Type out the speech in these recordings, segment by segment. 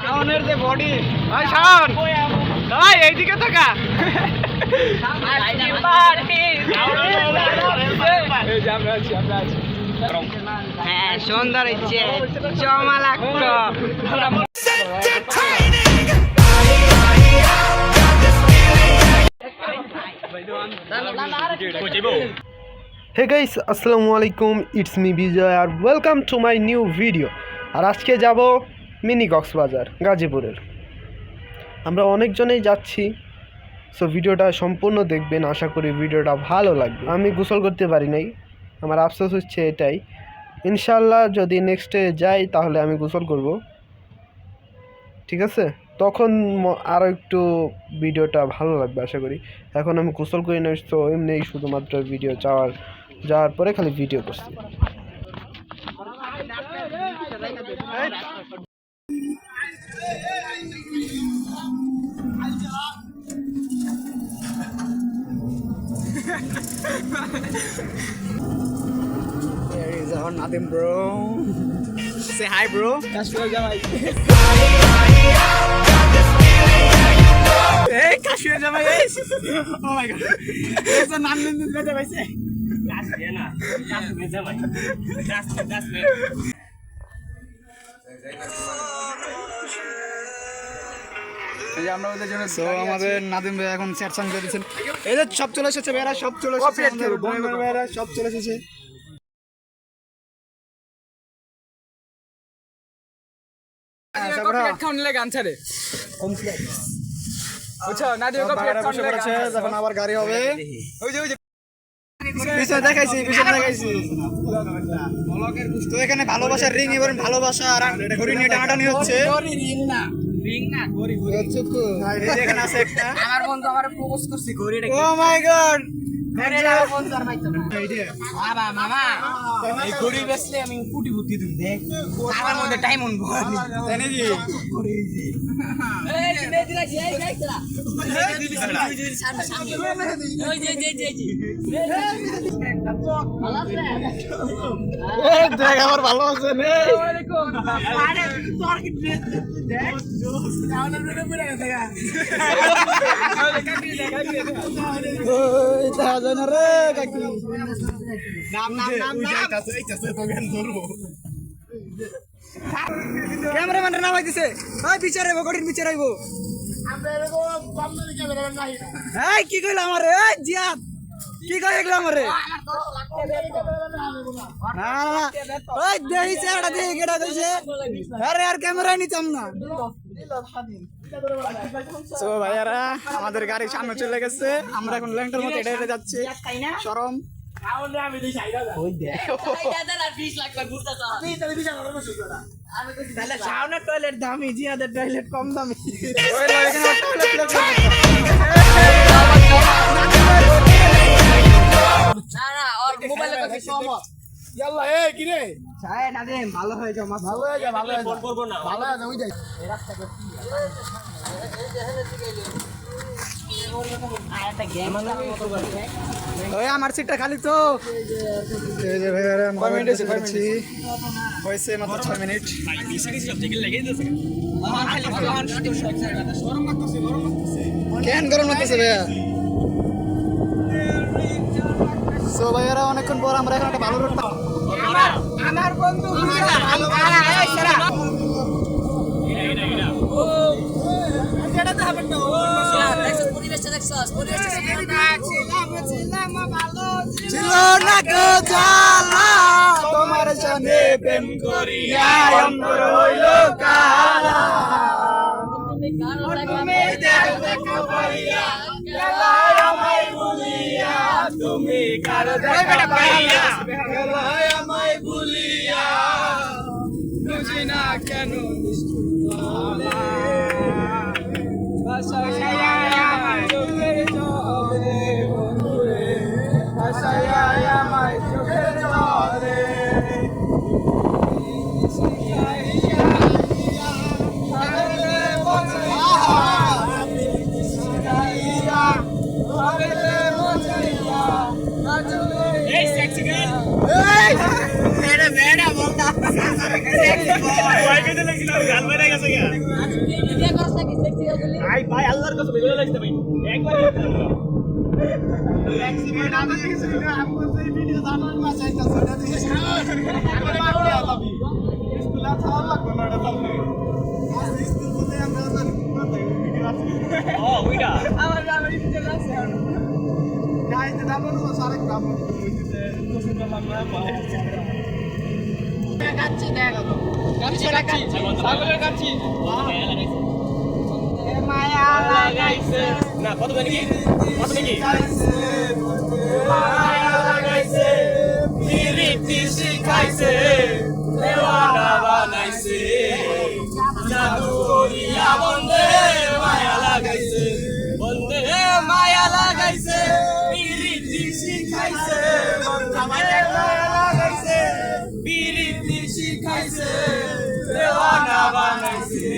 শাওনের যে বডি, ভাই শাওন ভাই এইদিকে থাকা। হ্যাঁ সুন্দর ইচ্ছে জমা লাগতো। হে গাইস, আসসালামু আলাইকুম, ইটস মি বিজয় আর welcome to my new video. আর আজকে যাব মিনি কক্সবাজার গাজীপুরের। আমরা অনেকজনেই যাচ্ছি, সো ভিডিওটা সম্পূর্ণ দেখবেন, আশা করি ভিডিওটা ভালো লাগবে। আমি গোসল করতে পারি নাই, আমার আফসোস হচ্ছে এটাই। ইনশাল্লাহ যদি নেক্সটে যাই তাহলে আমি গোসল করব, ঠিক আছে? তখন আরও একটু ভিডিওটা ভালো লাগবে আশা করি। এখন আমি গোসল করি না, তো এমনি শুধুমাত্র ভিডিও যাওয়ার পরে খালি ভিডিও করছি। There is our Nadim bro. Say hi bro. Kashmir Jamai. Hey Kashmir Jamai. Oh my god. There's a Nadim Jamai. Kashmir na. Kashmir Jamai. Kashmir. আমরা ওদের জন্য আমাদের নাদিম ভাই এখন চ্যাটসান করে দিচ্ছেন। এই যে সব চলে এসেছে ভাইরা, সব চলে এসেছে ভাইরা, সব চলে এসেছে। যখন আবার গাড়ি হবে দেখাইছি তো এখানে ভালোবাসার রিং, এবার ভালোবাসা আর ঘড়ি নিয়ে টানাটানি হচ্ছে। এখানে আছে একটা আমার বন্ধু আমার প্রপোজ করছে ঘড়িটা। ও মাই গড, মামা এই ঘড়ি বেচলে আমি কোটি কোটি দিই। দেখ আমার মধ্যে টাইম অন বলি জানি জি এই দিনা জি এই দেখলা সামনে সামনে ওই যে ভালো আছে এই দেখ আমার ভালো আছে নে। আসসালামু আলাইকুম। আরে তোর কি ড্রেস দেখ তাহলে রেডি করে গেছে গা। আরে কাকি ওই তা জানা রে কাকি নাম এইটাছে তো গান ধরবো। ক্যামেরাম্যান নাম আইছে ওই বিচারে গড়ির বিচারে আইবো। আমরা এরকম সামনে ক্যামেরাম্যান নাই। এই কি কইলা আমারে? এই জিয়াদ কি কই এগুলা আমারে? না ওই দেইছে এটা দিয়ে কেডা কইছে? আরে আর ক্যামেরা নিতাম না। সো ভাইয়ারা আমাদের গাড়ি সামনে চলে গেছে, আমরা এখন ল্যাংটার মতো এটা যাচ্ছি। শরম আমি দিই সাইডা যা ওই দে সাইডা আর 20 লাখ করে ঘুরতাছ। আমি তো বিশাল বড় সুযোগ না। আমি কইছি তাহলে শাওনের টয়লেট দামি, জিয়াদের টয়লেট কম দামি। ওই লয় এখানে টয়লেট না না আর মোবাইলে কত কম। ইয়াল্লা এই কি রে ছায় নাদিম ভালো হয়ে যাও, মাছ ভালো হয়ে যা, ভালো ফোন করব না, ভালো হয়ে যা। ওই যাই এই রাস্তা করতে আমার সিটটা খালি তো। এই যে ভাইরা কমেন্ট এসে কমেন্টছি হইছে মাত্র 6 মিনিট। কেন গরম লাগতেছে ভাইয়া? সো ভাইয়ারা অনেকক্ষণ পর আমরা এখন একটা ভালো রোড আমার বন্ধু ভালো ছিল না গো জালা তোমার জানে প্রেম করিয়া অন্তর হইল কালা। তুমি দেখা পাইয়া গেলায় আমায় ভুলিয়া, তুমি কার দেখা পাইয়া গেলায় আমায় ভুলিয়া, বুঝি না কেন Hey, sexy girl! ভাই আল্লাহর কসম এগুলো লাগছে ভাই একবার এক্সিডেন্ট আমি কিছু না আপনি এই ভিডিও জানার না চাইতাছ না দিয়ে আমার মারো না ভাবি স্কুলে ছাড়া লাগবে না এটা সামনে আজ স্কুল বলতে আমরা জানি না ভিডিও আছে ও ওইটা আমার জানার ইচ্ছে আছে না এটা দাম না সারা গ্রাম হইছে তো সুন্দর লাগবে ভাই কাচ্চি দেখা তো কাচ্চি ছাগলের কাচ্চি মায়া লাগাইছে না কত নাকি মায়া লাগাইছে পিরিতি শিখাইছে দেওয়ানা বানাইছে জাদু করিয়া বন্দে মায়া লাগাইছে পিরিতি শিখাইছে মায়া লাগাইছে পিরিতি শিখাইছে দেওয়ানা বানাইছে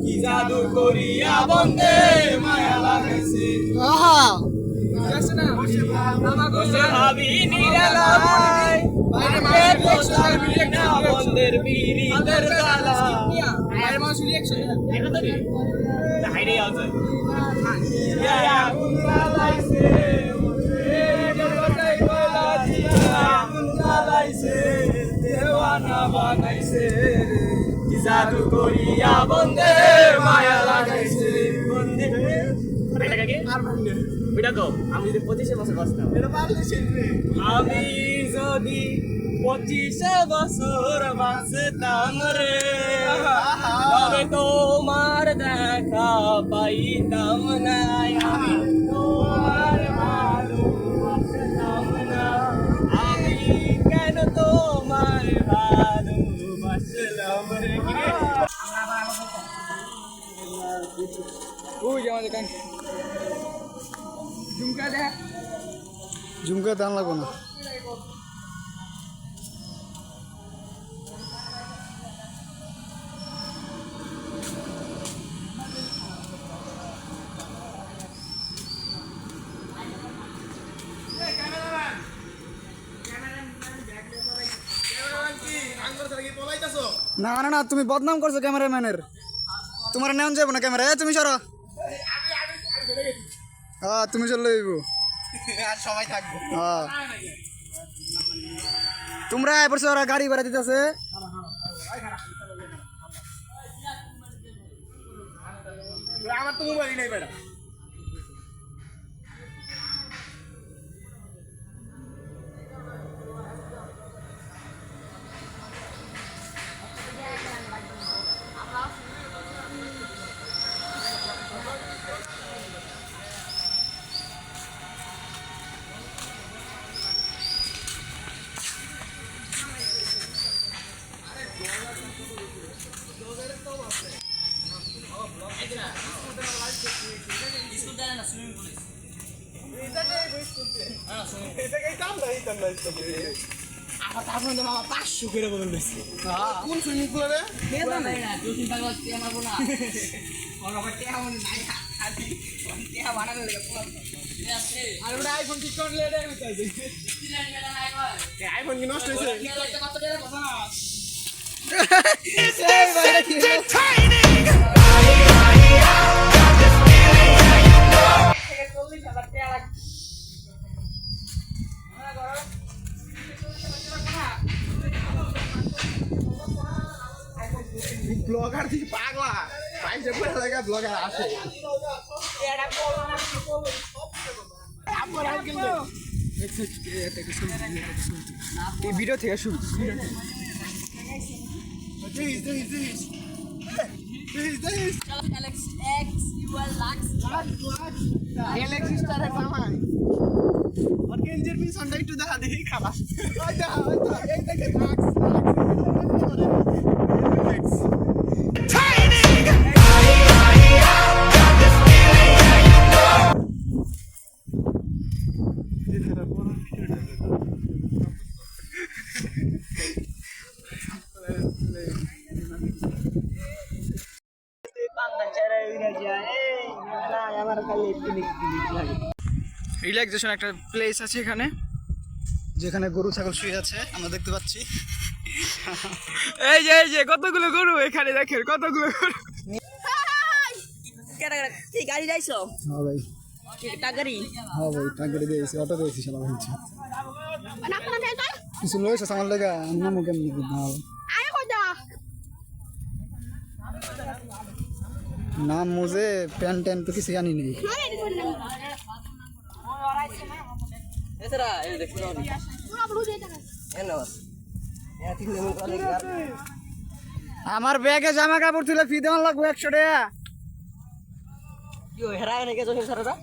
কি জাদু করিয়া বন্দে মায়া লাগাইছে ভাবি নিরালাই বাইরে পোস্টার না বন্দের পিরিতের জ্বালা বাইরে মানুষ রিঅ্যাকশন এটা তো না হাইরে আছে আগুন জ্বালাইছে জগতেই কয়লা দিয়া আগুন জ্বালাইছে দেওয়ানা বানাইছে কি জাদু করিয়া বন্দে মায়া লাগাইছে বন্দে এটা কি আর বন্দে ওইটা তো আমি যদি 25 বছর বাঁচতাম এটা পারলে শিখবে আমি যদি 25 বছর বাঁচতাম রে তবে তোমার দেখা পাইতাম না আমি তোমার ভালোবাসতাম না আমি কেন তোমার ভালোবাসলাম রে ওই আমাদের কান ঝুমকা দান লাগবো না না না না তুমি বদনাম করছো ক্যামেরাম্যানের তোমার নেওয়া যাবো না ক্যামেরা তুমি সরো হ্যাঁ তুমি চলে যাইবো সবাই থাকবো হ্যাঁ তোমরা এবার ওরা গাড়ি ভাড়া দিতেছে আমার তো মোবাইল নেই বেটা মামা 500 করে বলেন কোন সুইমিং পুলে আইফোন ঠিক করলে আইফোন কি নষ্ট হয়েছে ব্লগার থেকে পাগলা পাইছে পুরো জায়গা ব্লগার আসে এই ভিডিও থেকে শুরু Alex X, you are Lux. Alex is the one. और केंजर भी संडे टू द देखी खाला ओइता এই দেখে Lux রিল্যাক্সেশন একটা প্লেস আছে এখানে যেখানে গরু ছাগল শুয়ে আছে আমরা দেখতে পাচ্ছি এই যে কতগুলো গরু এখানে দেখেন কতগুলো গরু গাড়ি যাইছো হ্যাঁ ভাই টাকারি হ্যাঁ ভাই টাঙ্গড়ি দিয়েছি অটো দিয়েছি শালা হচ্ছে কিছু লইছে আমার লাগা নাম কেমন ভালো নাম মুঝে প্যান্ট ট্যান তো কিছু জানি নেই এছাড়া এই দেখো আমার ব্যাগে জামা কাপড় তুলে ফি দেওয়ান লাগবে 100 টাকা কি হেরায় নাকি জহির স্যাররা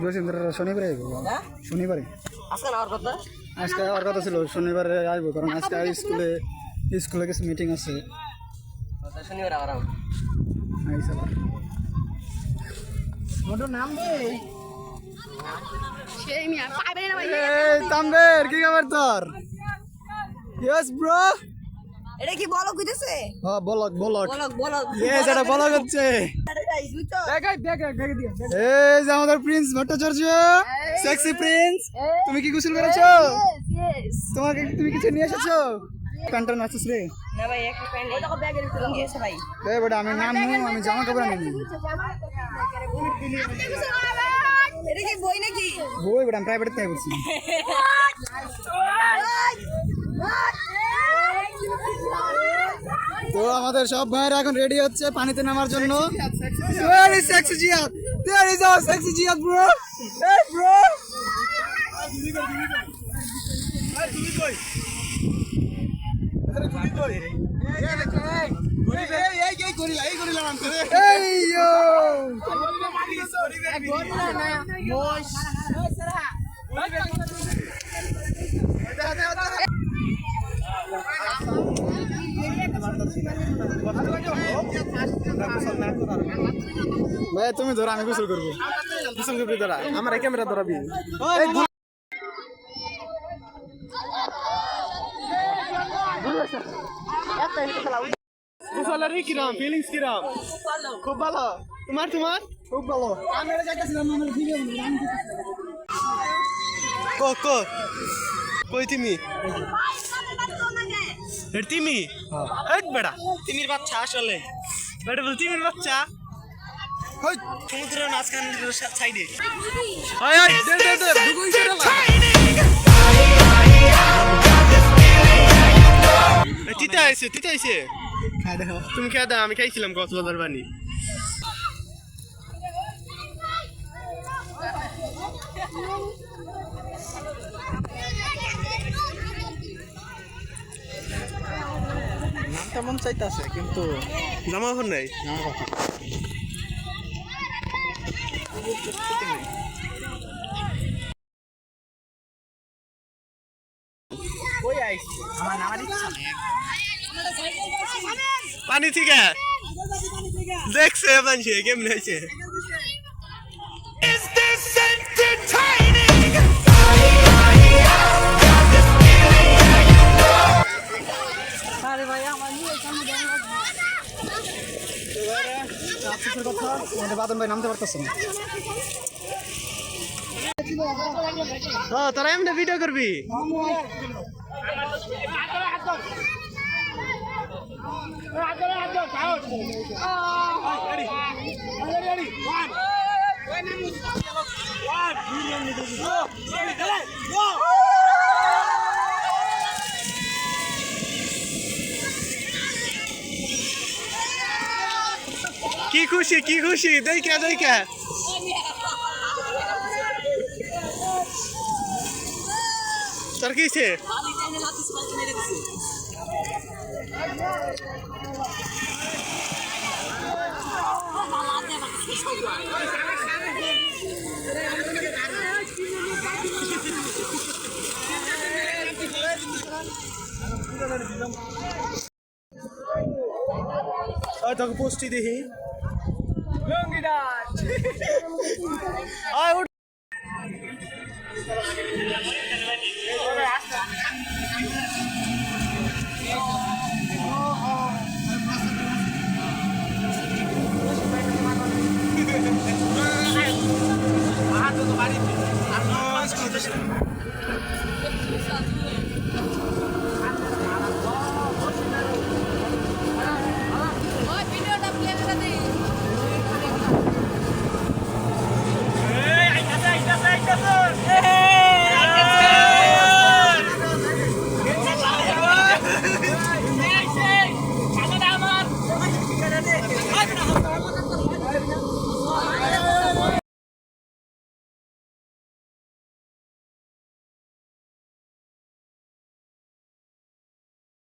বসেন্দ্র শনিবারে আইবো হ্যাঁ শনিবারে আজকে না আর কথা আজকে আর কথা ছিল শনিবারে আইবো কারণ আজকে স্কুলে কিছু মিটিং আছে শনিবার আরাম আইসালা মোটর নাম দে এই তাম্বের কি খবর তোর ইয়েস ব্রো এটা কি বলো কইতেছে হ্যাঁ বলক বলক ইয়েস এটা বলক হচ্ছে দেখ দিয়ে এই যে আমাদের প্রিন্স ভট্টাচার্য সেক্সি প্রিন্স তুমি কি গোসল করেছো তুমি কিছু নিয়ে এসেছো প্যান্টার নাচছিস রে না ভাই একটা প্যান্ট ওটা ব্যাগের ভিতরে গিয়েছে ভাই এই বেটা আমি আমি জামা কাপড় আনিনি এটা কি বই নাকি বই বেটা আমি প্রাইভেট থেকে করছি তো আমাদের সব ভাইরা এখন রেডি হচ্ছে পানিতে নামার জন্য very sexy Ziad there is our sexy Ziad bro এই ব্রো এই ইয়ো ভাই তুমি ধরো আমি গোসল করবো গোসল করবি ধরা আমার ক্যামেরা ধরাবি গোসলের কিরাম ফিলিংস কিরাম খুব ভালো তোমার খুব ভালো আমি এটা যাইতেছিলাম আমার ভিডিও কই তুমি তিমি হেট বেড়া তিমির বাচ্চা আসলে বেটা বল তিমির বাচ্চা হই সমুদ্রের মাঝখান সাইডে ওই ওই দে ঢুকুই চলে তিতা আইছে খাই দেখো তুমি খেয়ে দাও আমি খাইছিলাম কক্সবাজার বানি নামটা মন চাইতাছে কিন্তু জামা এখন নাই কই আইছ আমার নামার ইচ্ছা নেই পানি থেকে দেখছে পানি কেমন হয়েছে আরে ভাই আমার নিয়ে সামনে বাদন ভাই নামতে পারতেছে না তোরা এমনি ভিডিও করবি কি খুশি দেখা তোর কিছে তোকে পোস্টই দেখি আর